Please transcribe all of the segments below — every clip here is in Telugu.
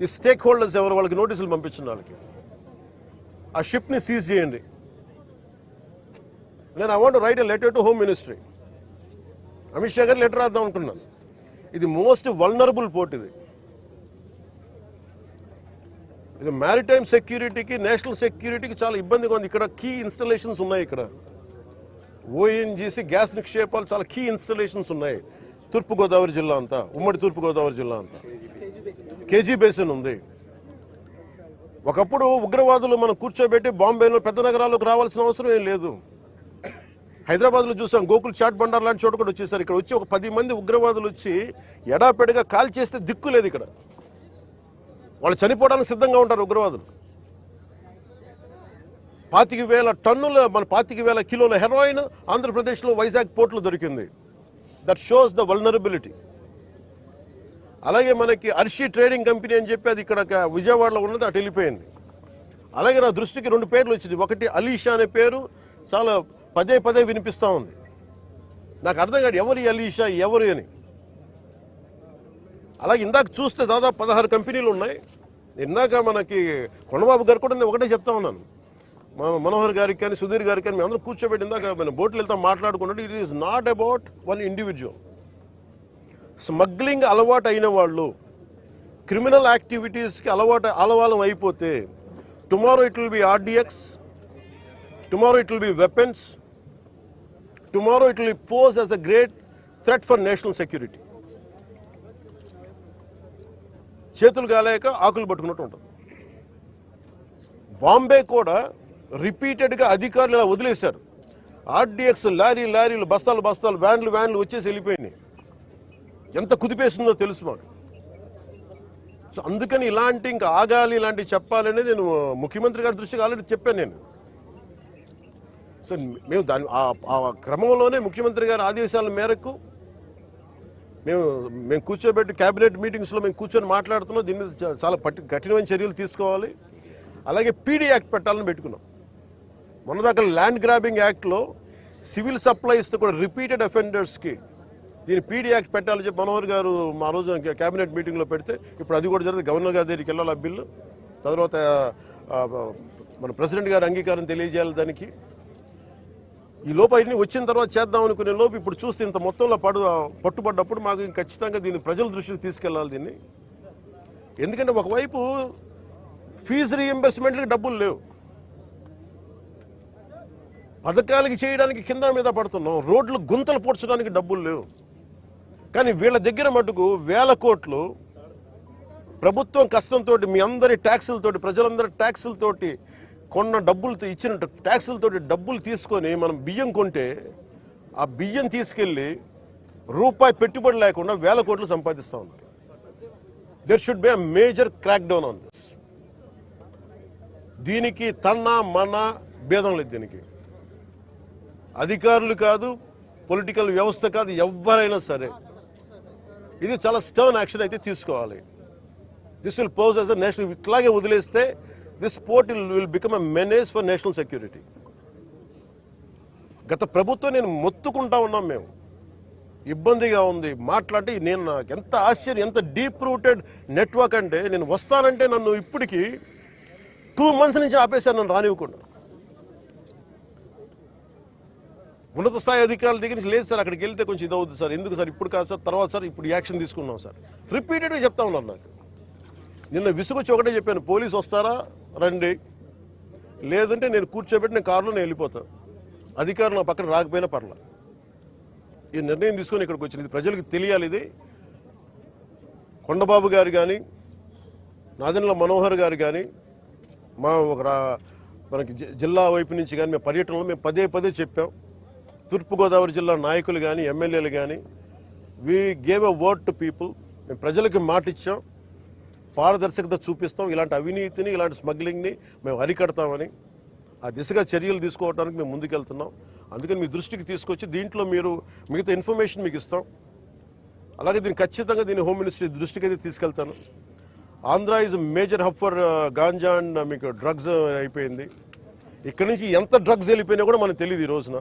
ఈ స్టేక్ హోల్డర్స్ ఎవరు వాళ్ళకి నోటీసులు పంపించండి, వాళ్ళకి ఆ షిప్ని సీజ్ చేయండి. నేను I want right a letter to home ministry. Amit Shah గారు లెటర్ రాద్దాం అనుకున్నాను. ఇది మోస్ట్ వల్నరబుల్ పోర్ట్. ఇది మ్యారిటైమ్ సెక్యూరిటీకి, నేషనల్ సెక్యూరిటీకి చాలా ఇబ్బందిగా ఉంది. ఇక్కడ కీ ఇన్స్టలేషన్స్ ఉన్నాయి. ఇక్కడ ఓఎన్జీసీ గ్యాస్ నిక్షేపాలు చాలా కీ ఇన్స్టలేషన్స్ ఉన్నాయి. తూర్పుగోదావరి జిల్లా అంతా, ఉమ్మడి తూర్పుగోదావరి జిల్లా అంతా కేజీ బేసిన్ ఉంది. ఒకప్పుడు ఉగ్రవాదులు మనం కూర్చోబెట్టి బాంబేలో పెద్ద నగరాల్లోకి రావాల్సిన అవసరం ఏం లేదు. హైదరాబాద్లో చూసాం, గోకుల్ చాట్ బండార్ లాంటి చోట కూడా వచ్చేసారు. ఇక్కడ వచ్చి ఒక 10 మంది ఉగ్రవాదులు వచ్చి ఎడాపెడిగా కాల్ చేస్తే దిక్కు లేదు. ఇక్కడ వాళ్ళు చనిపోవడానికి సిద్ధంగా ఉంటారు ఉగ్రవాదులు. 25,000 టన్నుల, మన 25,000 కిలోల హెరాయిన్ ఆంధ్రప్రదేశ్లో వైజాగ్ పోర్టులో దొరికింది. That shows the vulnerability. అలాగే మనకి అర్షి ట్రేడింగ్ కంపెనీ అని చెప్పి అది ఇక్కడ విజయవాడలో ఉన్నది, అటు వెళ్ళిపోయింది. అలాగే నా దృష్టికి 2 పేర్లు వచ్చింది. ఒకటి అలీషా అనే పేరు చాలా పదే పదే వినిపిస్తూ ఉంది. నాకు అర్థం కాదు ఎవరు అలీషా, ఎవరు అని. అలాగే ఇందాక చూస్తే దాదాపు 16 కంపెనీలు ఉన్నాయి. ఇందాక మనకి కొండబాబు గారు కూడా నేను ఒకటే చెప్తా ఉన్నాను, మనోహర్ గారికి కానీ సుధీర్ గారికి కానీ మేము అందరూ కూర్చోబెట్టి ఇందాక మన బోట్లు వెళ్తాం మాట్లాడుకున్నట్టు, it is not about one individual. Smuggling అలవాటు అయిన వాళ్ళు, క్రిమినల్ యాక్టివిటీస్కి అలవాలం అయిపోతే tomorrow it will be RDX, tomorrow it will be weapons, tomorrow it will pose as a great threat for national security. చేతులు గాలేక ఆకులు పట్టుకున్నట్టు ఉంటుంది. బాంబే కూడా రిపీటెడ్గా అధికారులు ఇలా వదిలేశారు. ఆర్డిఎక్స్ లారీలు, బస్తాలు, వ్యాన్లు వచ్చేసి వెళ్ళిపోయినాయి. ఎంత కుదిపేస్తుందో తెలుసు మాకు. సో అందుకని ఇంకా ఆగాలి, ఇలాంటివి చెప్పాలనేది నేను ముఖ్యమంత్రి గారి దృష్టికి ఆల్రెడీ చెప్పాను నేను. సో మేము ఆ క్రమంలోనే ముఖ్యమంత్రి గారి ఆదేశాల మేరకు మేము కూర్చోబెట్టి క్యాబినెట్ మీటింగ్స్లో మేము కూర్చొని మాట్లాడుతున్నాం. దీని మీద చాలా కఠినమైన చర్యలు తీసుకోవాలి. అలాగే పీడీ యాక్ట్ పెట్టాలని పెట్టుకున్నాం. మొన్నదాకా ల్యాండ్ గ్రాబింగ్ యాక్ట్లో సివిల్ సప్లైస్తో కూడా రిపీటెడ్ అఫెండర్స్కి దీని పీడీ యాక్ట్ పెట్టాలని చెప్పి మనోహర్ గారు ఆ రోజు క్యాబినెట్ మీటింగ్లో పెడితే ఇప్పుడు అది కూడా జరిగింది. గవర్నర్ గారి దగ్గరికి వెళ్ళాలి ఆ బిల్లు. తర్వాత మన ప్రెసిడెంట్ గారి అంగీకారం తెలియజేయాలి దానికి. ఈ లోపు అన్ని వచ్చిన తర్వాత చేద్దాం అనుకునే లోపు ఇప్పుడు చూస్తే ఇంత మొత్తంలో పట్టుబడ్డప్పుడు మాకు ఖచ్చితంగా దీన్ని ప్రజల దృష్టికి తీసుకెళ్లాలి దీన్ని. ఎందుకంటే ఒకవైపు ఫీజు రీఎంబర్స్మెంట్లకి డబ్బులు లేవు, పథకాలకి చేయడానికి కింద మీద పడుతున్నాం, రోడ్లు గుంతలు పూడ్చడానికి డబ్బులు లేవు. కానీ వీళ్ళ దగ్గర మటుకు 1000 కోట్లు ప్రభుత్వం కష్టంతో మీ అందరి ట్యాక్సులతోటి, ప్రజలందరి ట్యాక్సులతోటి కొన్న డబ్బులతో ఇచ్చిన ట్యాక్సులతోటి డబ్బులు తీసుకొని మనం బియ్యం కొంటే ఆ బియ్యం తీసుకెళ్ళి రూపాయి పెట్టుబడి లేకుండా 1000 కోట్లు సంపాదిస్తూ ఉన్నారు. There should be a major crack down on this. దీనికి మన భేదం లేదు. దీనికి అధికారులు కాదు, పొలిటికల్ వ్యవస్థ కాదు, ఎవరైనా సరే ఇది చాలా స్టర్న్ యాక్షన్ అయితే తీసుకోవాలి. This will pose as a national. ఇట్లాగే వదిలేస్తే this port will become a menace for national security. గత ప్రభుత్వం నేను మొత్తుకుంటా ఉన్నాం, మేము ఇబ్బందిగా ఉంది మాట్లాడి. నేను నాకు ఎంత ఆశ్చర్యం, ఎంత డీప్ రూటెడ్ నెట్వర్క్ అంటే, నేను వస్తానంటే నన్ను ఇప్పటికీ 2 months నుంచి ఆపేశారు, నన్ను రానివ్వకుండా. ఉన్నత స్థాయి అధికారుల దగ్గర నుంచి లేదు సార్, అక్కడికి వెళ్తే కొంచెం ఇదవుద్ది సార్, ఎందుకు సార్ ఇప్పుడు కాదు సార్, తర్వాత సార్, ఇప్పుడు యాక్షన్ తీసుకున్నాం సార్, రిపీటెడ్గా చెప్తా ఉన్నారు. నాకు నిన్న విసుగొచ్చి ఒకటే చెప్పాను, పోలీసు వస్తారా రండి, లేదంటే నేను కూర్చోబెట్టి నేను కారులో నేను వెళ్ళిపోతాను, అధికారులు నా పక్కన రాకపోయినా పర్లా. ఈ నిర్ణయం తీసుకొని ఇక్కడికి వచ్చింది. ఇది ప్రజలకు తెలియాలి. ఇది కొండబాబు గారు కానీ, నాదెండ్ల మనోహర్ గారు కానీ, మనకి జిల్లా వైపు నుంచి కానీ మేము పర్యటనలో మేము పదే చెప్పాం. తూర్పుగోదావరి జిల్లా నాయకులు కానీ, ఎమ్మెల్యేలు కానీ, we gave a word to people. మేము ప్రజలకి మాట ఇచ్చాం, పారదర్శకత చూపిస్తాం, ఇలాంటి అవినీతిని, ఇలాంటి స్మగ్లింగ్ని మేము అరికడతామని. ఆ దిశగా చర్యలు తీసుకోవడానికి మేము ముందుకెళ్తున్నాం. అందుకని మీ దృష్టికి తీసుకొచ్చి దీంట్లో మీరు మిగతా ఇన్ఫర్మేషన్ మీకు ఇస్తాం. అలాగే దీన్ని ఖచ్చితంగా హోమ్ మినిస్ట్రీ దృష్టికి అయితే తీసుకెళ్తాను. Andhra is major hub for ganja and మీకు డ్రగ్స్ అయిపోయింది. ఇక్కడి నుంచి ఎంత డ్రగ్స్ వెళ్ళిపోయినా కూడా మనకు తెలియదు. ఈ రోజున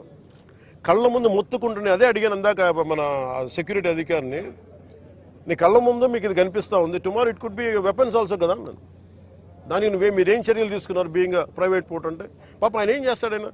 కళ్ళ ముందు మొత్తుకుంటున్నాయి. అదే అడిగాను అందాక మన సెక్యూరిటీ అధికారిని, నీ కళ్ళ ముందు మీకు ఇది కనిపిస్తూ ఉంది, tomorrow it could be weapons also కదా అన్నాను. దానికి మీరేం చర్యలు తీసుకున్నారు బీయింగ్ ప్రైవేట్ పోర్ట్ అంటే? పాప ఆయన ఏం చేస్తాడైనా